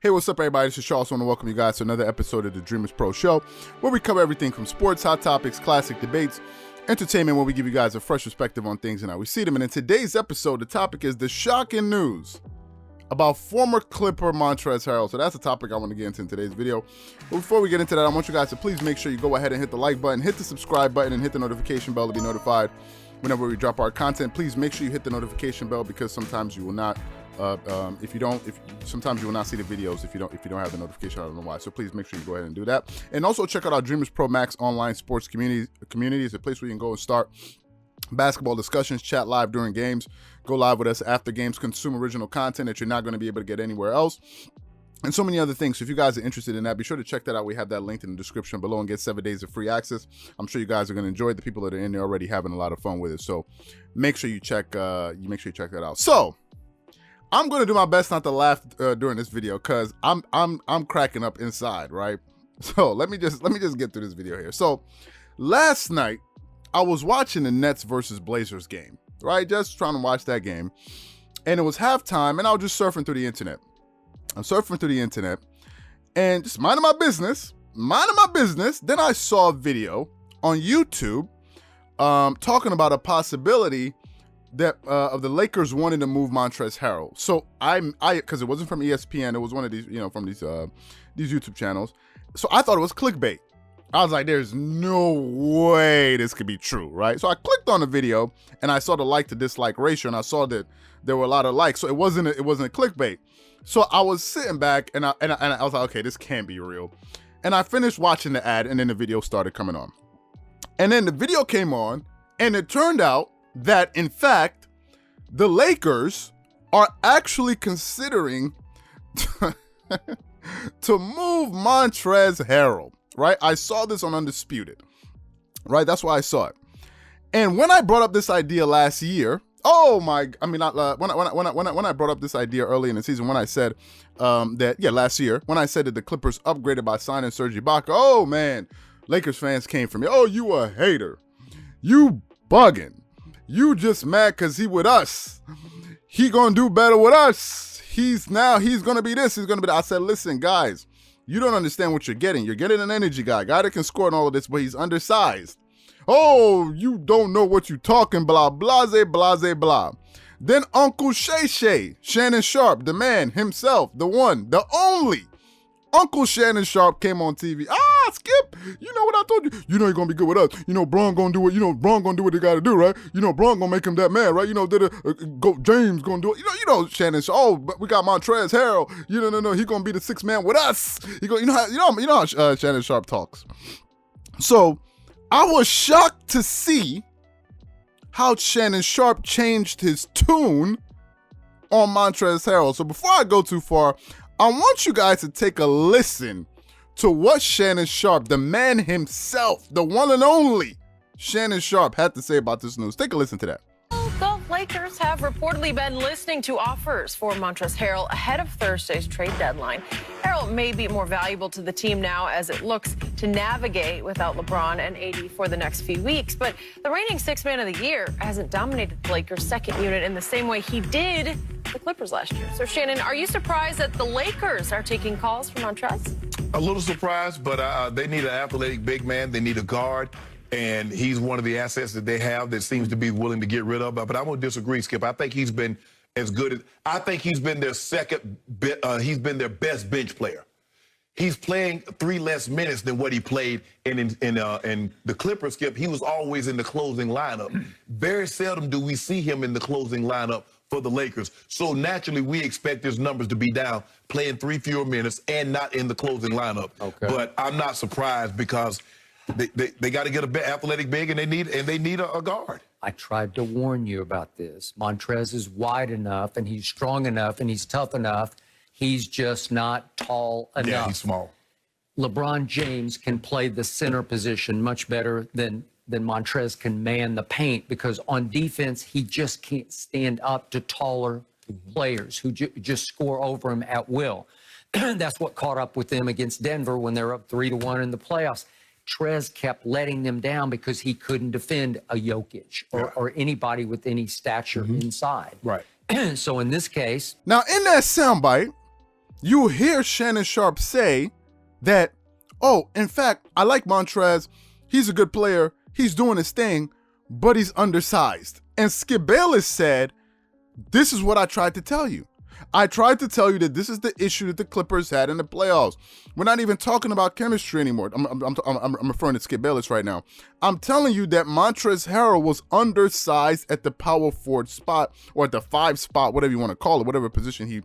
Hey, what's up, everybody? This is Charles. I want to welcome you guys to another episode of the Dreamerspro Show, where we cover everything from sports, hot topics, classic debates, entertainment, where we give you guys a fresh perspective on things and how we see them. And in today's episode, the topic is the shocking news about former Clipper Montrezl Harrell. So that's the topic I want to get into in today's video. But before we get into that, I want you guys to please make sure you go ahead and hit the like button, hit the subscribe button, and hit the notification bell to be notified whenever we drop our content. Please make sure you hit the notification bell, because sometimes you will not sometimes you will not see the videos if you don't have the notification. I don't know why. So please make sure you go ahead and do that. And also check out our Dreamerspro Max online sports community. It's a place where you can go and start basketball discussions, chat live during games, go live with us after games, consume original content that you're not going to be able to get anywhere else, and so many other things. So if you guys are interested in that, be sure to check that out. We have that linked in the description below, and get 7 days of free access. I'm sure you guys are going to enjoy it. The people that are in there already having a lot of fun with it. So make sure you check that out. So I'm going to do my best not to laugh during this video, because I'm cracking up inside, right? So let me just get through this video here. So last night I was watching the Nets versus Blazers game, right? Just trying to watch that game, and it was halftime, and I was just surfing through the internet. I'm surfing through the internet and just minding my business. Then I saw a video on YouTube talking about a possibility that of the Lakers wanting to move Montrezl Harrell. So I because it wasn't from ESPN, it was one of these, from these YouTube channels. So I thought it was clickbait. I was like, there's no way this could be true, right? So I clicked on the video and I saw the like to dislike ratio, and I saw that there were a lot of likes. So it wasn't a clickbait. So I was sitting back and I was like, okay, this can't be real. And I finished watching the ad, and then the video started coming on. And then the video came on, and it turned out that, in fact, the Lakers are actually considering to move Montrezl Harrell, right? I saw this on Undisputed, right? That's why I saw it. And when I brought up this idea last year, when I brought up this idea early in the season, when I said last year, when I said that the Clippers upgraded by signing Serge Ibaka, oh man, Lakers fans came for me. Oh, you a hater. You bugging. You just mad because he with us. He gonna do better with us. He's gonna be this. He's gonna be that. I said, listen, guys, you don't understand what you're getting. You're getting an energy guy that can score and all of this, but he's undersized. Oh, you don't know what you talking, blah, blase, blase, blah. Then Uncle Shay, Shannon Sharp, the man himself, the one, the only, Uncle Shannon Sharp came on TV. Skip, you know what I told you? You know you're going to be good with us. You know, Braun going to do what, Braun going to do what they got to do, right? You know, Braun going to make him that man, right? You know, James going to do it. You know, Shannon Sharp. Oh, but we got Montrezl Harrell. No, he going to be the sixth man with us. You know how Shannon Sharp talks. So I was shocked to see how Shannon Sharp changed his tune on Montrezl Harrell. So before I go too far, I want you guys to take a listen to what Shannon Sharp, the man himself, the one and only Shannon Sharp, had to say about this news. Take a listen to that. The Lakers have reportedly been listening to offers for Montrezl Harrell ahead of Thursday's trade deadline. Harrell may be more valuable to the team now as it looks to navigate without LeBron and AD for the next few weeks, but the reigning sixth man of the year hasn't dominated the Lakers' second unit in the same way he did the Clippers last year. So, Shannon, are you surprised that the Lakers are taking calls from Montrezl? A little surprised, but they need an athletic big man. They need a guard. And he's one of the assets that they have that seems to be willing to get rid of. But I'm going to disagree, Skip. I think he's been as good as – I think he's been their he's been their best bench player. He's playing 3 less minutes than what he played in the Clippers, Skip. He was always in the closing lineup. Very seldom do we see him in the closing lineup for the Lakers. So naturally, we expect his numbers to be down, playing 3 fewer minutes and not in the closing lineup. Okay. But I'm not surprised, because – They got to get a athletic big, and they need a guard. I tried to warn you about this. Montrezl is wide enough, and he's strong enough, and he's tough enough. He's just not tall enough. Yeah, he's small. LeBron James can play the center position much better than Montrezl can man the paint, because on defense, he just can't stand up to taller players who just score over him at will. That's what caught up with them against Denver when they're up 3-1 in the playoffs. Trez kept letting them down because he couldn't defend a Jokic or anybody with any stature inside. Right. So in this case... Now, in that soundbite, you hear Shannon Sharpe say that, oh, in fact, I like Montrez. He's a good player. He's doing his thing, but he's undersized. And Skip Bayless said, this is what I tried to tell you. I tried to tell you that this is the issue that the Clippers had in the playoffs. We're not even talking about chemistry anymore. I'm referring to Skip Bayless right now. I'm telling you that Montrezl Harrell was undersized at the power forward spot, or at the 5 spot, whatever you want to call it, whatever position he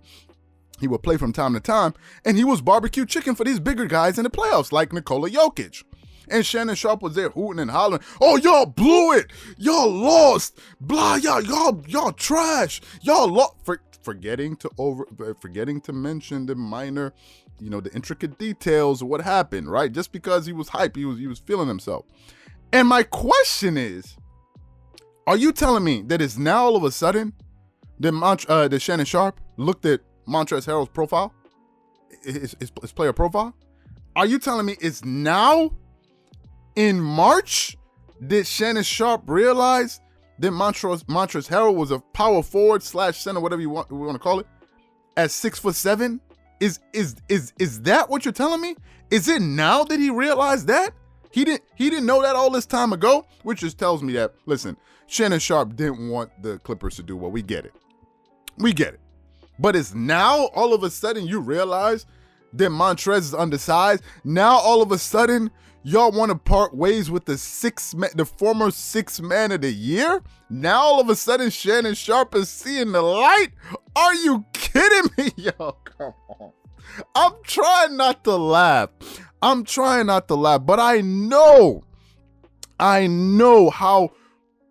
would play from time to time. And he was barbecue chicken for these bigger guys in the playoffs, like Nikola Jokic. And Shannon Sharpe was there hooting and hollering, oh, y'all blew it. Y'all lost. Blah, y'all trash. Y'all lost. Forgetting to mention the minor, the intricate details of what happened, right? Just because he was hype, he was feeling himself. And my question is, are you telling me that it's now all of a sudden that Shannon Sharpe looked at Montrezl Harrell's profile, his player profile? Are you telling me it's now in March that Shannon Sharpe realized that Montrezl Harrell was a power forward / center, whatever we want to call it, at 6'7"? Is that what you're telling me? Is it now that he realized that? He didn't know that all this time ago, which just tells me that, listen, Shannon Sharpe didn't want the Clippers to do well. We get it. But it's now all of a sudden you realize that Montrez is undersized. Now all of a sudden y'all want to part ways with the former 6th man of the year? Now all of a sudden Shannon Sharpe is seeing the light? Are you kidding me? Yo, come on. I'm trying not to laugh, but I know how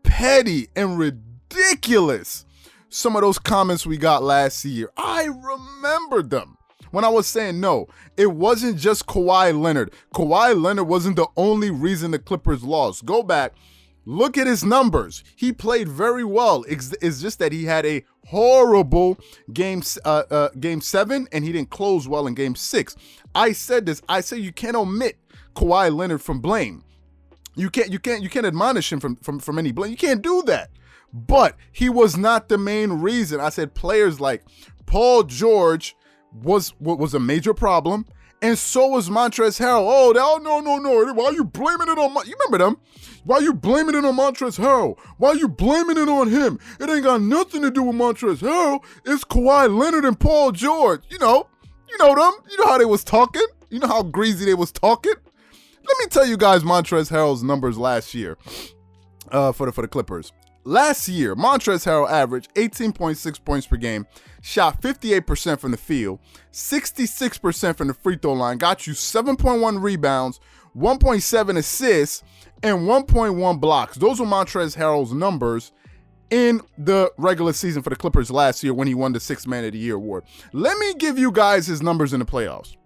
petty and ridiculous some of those comments we got last year. I remember them. When I was saying, no, it wasn't just Kawhi Leonard. Kawhi Leonard wasn't the only reason the Clippers lost. Go back, look at his numbers. He played very well. It's just that he had a horrible game 7, and he didn't close well in game 6. I said this. I say you can't omit Kawhi Leonard from blame. You can't admonish him from any blame. You can't do that. But he was not the main reason. I said players like Paul George was a major problem, and so was Montrezl Harrell. Oh, no. Why are you blaming it on you remember them? Why are you blaming it on Montrezl Harrell? Why are you blaming it on him? It ain't got nothing to do with Montrezl Harrell. It's Kawhi Leonard and Paul George. You know them. You know how they was talking. You know how greasy they was talking. Let me tell you guys Montrezl Harrell's numbers last year for the Clippers. Last year, Montrezl Harrell averaged 18.6 points per game, shot 58% from the field, 66% from the free throw line, got you 7.1 rebounds, 1.7 assists, and 1.1 blocks. Those were Montrezl Harrell's numbers in the regular season for the Clippers last year when he won the 6th Man of the Year award. Let me give you guys his numbers in the playoffs.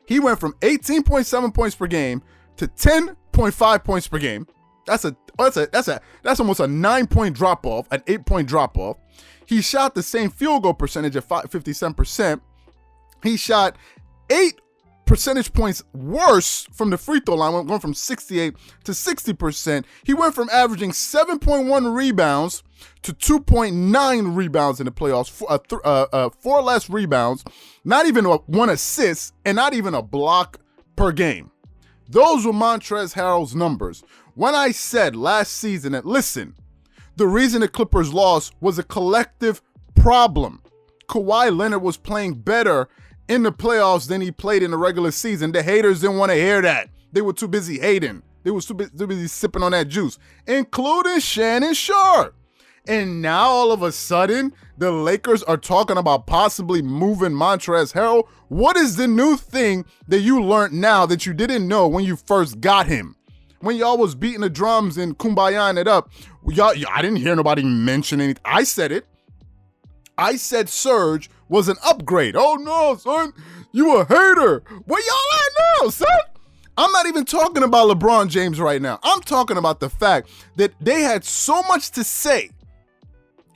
He went from 18.7 points per game to 10.5 points per game. That's almost a 9-point drop off, an 8-point drop off. He shot the same field goal percentage at 57%. He shot 8 percentage points worse from the free throw line, going from 68 to 60%. He went from averaging 7.1 rebounds to 2.9 rebounds in the playoffs, 4 less rebounds, not even 1 assist, and not even a block per game. Those were Montrezl Harrell's numbers. When I said last season that, listen, the reason the Clippers lost was a collective problem. Kawhi Leonard was playing better in the playoffs than he played in the regular season. The haters didn't want to hear that. They were too busy hating. They were too busy sipping on that juice, including Shannon Sharpe. And now all of a sudden, the Lakers are talking about possibly moving Montrezl Harrell. What is the new thing that you learned now that you didn't know when you first got him? When y'all was beating the drums and kumbayaing it up, I didn't hear nobody mention anything. I said it. I said Serge was an upgrade. Oh no, son, you a hater. What y'all at now, son? I'm not even talking about LeBron James right now. I'm talking about the fact that they had so much to say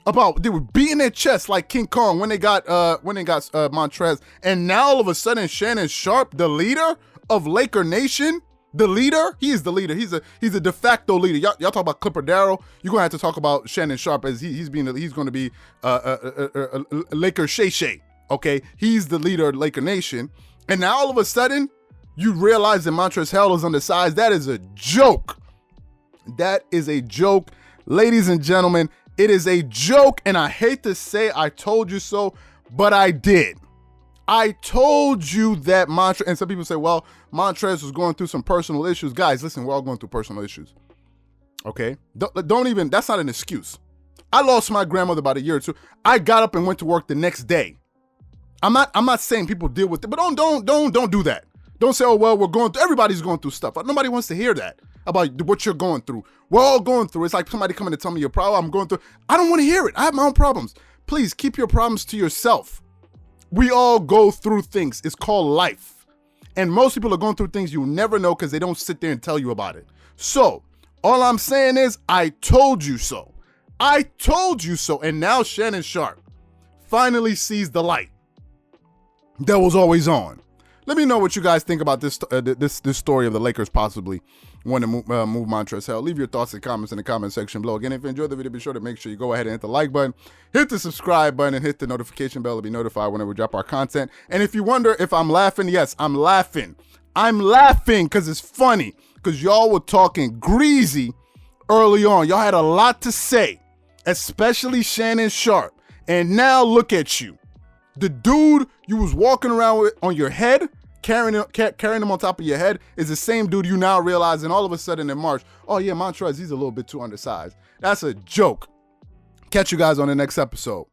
about, they were beating their chest like King Kong when they got Montrez, and now all of a sudden Shannon Sharpe, the leader of Laker Nation, the leader, he is the leader. He's a de facto leader. Y'all talk about Clipper Darrell. You're gonna have to talk about Shannon Sharpe as he's going to be Laker Shay Shay. Okay, he's the leader of Laker Nation. And now all of a sudden, you realize that Montrezl Harrell is undersized. That is a joke. That is a joke. Ladies and gentlemen, it is a joke. And I hate to say I told you so, but I did. I told you that Montrezl, and some people say, well, Montrezl was going through some personal issues. Guys, listen, we're all going through personal issues. Okay? Don't even, that's not an excuse. I lost my grandmother about a year or two. I got up and went to work the next day. I'm not saying people deal with it, but don't do that. Don't say, oh, well, everybody's going through stuff. Nobody wants to hear that about what you're going through. We're all going through. It's like somebody coming to tell me your problem. I'm going through. I don't want to hear it. I have my own problems. Please keep your problems to yourself. We all go through things. It's called life. And most people are going through things you never know because they don't sit there and tell you about it. So all I'm saying is, I told you so. I told you so. And now Shannon Sharpe finally sees the light that was always on. Let me know what you guys think about this story of the Lakers possibly wanting to move Montrezl Harrell. Leave your thoughts and comments in the comment section below. Again, if you enjoyed the video, be sure to make sure you go ahead and hit the like button, hit the subscribe button, and hit the notification bell to be notified whenever we drop our content. And if you wonder if I'm laughing, yes, I'm laughing. I'm laughing because it's funny, because y'all were talking greasy early on. Y'all had a lot to say, especially Shannon Sharpe. And now look at you. The dude you was walking around with on your head, carrying him on top of your head, is the same dude you now realize, and all of a sudden in March, oh yeah, Montrezl, he's a little bit too undersized. That's a joke. Catch you guys on the next episode.